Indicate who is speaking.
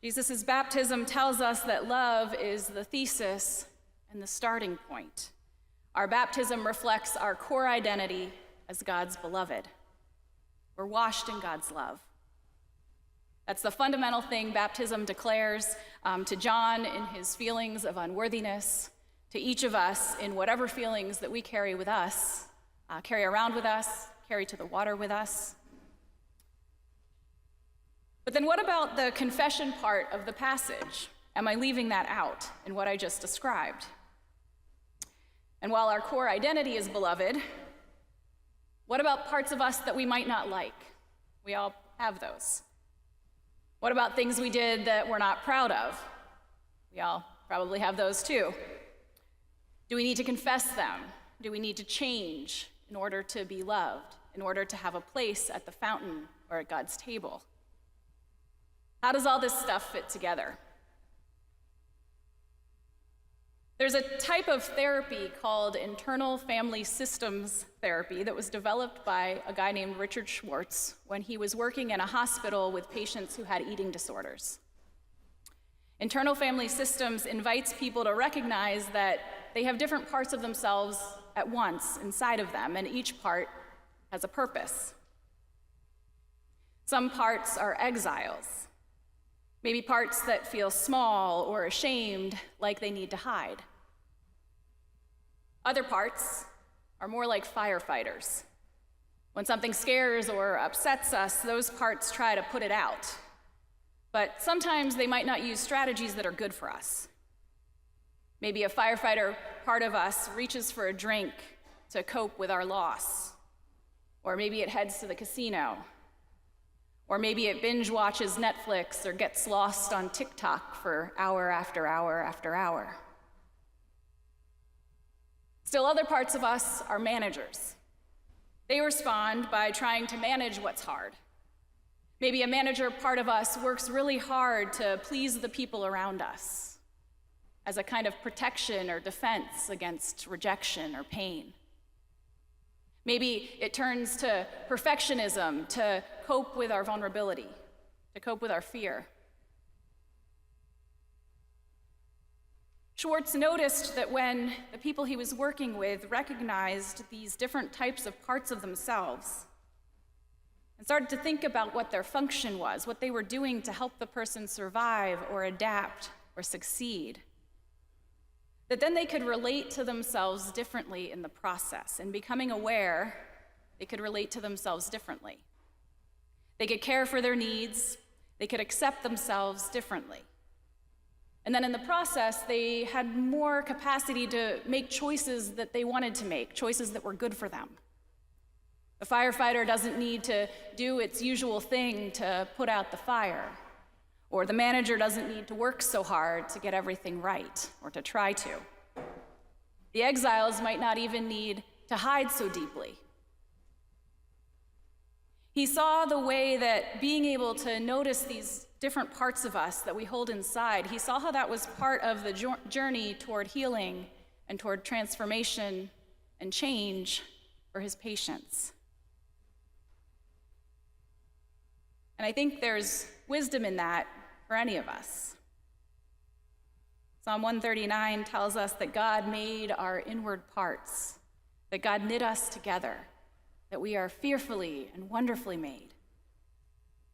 Speaker 1: Jesus' baptism tells us that love is the thesis and the starting point. Our baptism reflects our core identity as God's beloved. We're washed in God's love. That's the fundamental thing baptism declares to John in his feelings of unworthiness, to each of us in whatever feelings that we carry with us, carry around with us, carry to the water with us. But then what about the confession part of the passage? Am I leaving that out in what I just described? And while our core identity is beloved, what about parts of us that we might not like? We all have those. What about things we did that we're not proud of? We all probably have those too. Do we need to confess them? Do we need to change in order to be loved, in order to have a place at the fountain or at God's table? How does all this stuff fit together? There's a type of therapy called internal family systems therapy that was developed by a guy named Richard Schwartz when he was working in a hospital with patients who had eating disorders. Internal family systems invites people to recognize that they have different parts of themselves at once inside of them, and each part has a purpose. Some parts are exiles, maybe parts that feel small or ashamed, like they need to hide. Other parts are more like firefighters. When something scares or upsets us, those parts try to put it out. But sometimes they might not use strategies that are good for us. Maybe a firefighter part of us reaches for a drink to cope with our loss. Or maybe it heads to the casino. Or maybe it binge watches Netflix or gets lost on TikTok for hour after hour after hour. Still, other parts of us are managers. They respond by trying to manage what's hard. Maybe a manager part of us works really hard to please the people around us as a kind of protection or defense against rejection or pain. Maybe it turns to perfectionism to cope with our vulnerability, to cope with our fear. Schwartz noticed that when the people he was working with recognized these different types of parts of themselves and started to think about what their function was, what they were doing to help the person survive or adapt or succeed, that then they could relate to themselves differently in the process. And becoming aware, they could relate to themselves differently. They could care for their needs. They could accept themselves differently. And then in the process, they had more capacity to make choices that they wanted to make, choices that were good for them. The firefighter doesn't need to do its usual thing to put out the fire, or the manager doesn't need to work so hard to get everything right, or to try to. The exiles might not even need to hide so deeply. He saw the way that being able to notice these different parts of us that we hold inside, he saw how that was part of the journey toward healing and toward transformation and change for his patients. And I think there's wisdom in that for any of us. Psalm 139 tells us that God made our inward parts, that God knit us together, that we are fearfully and wonderfully made.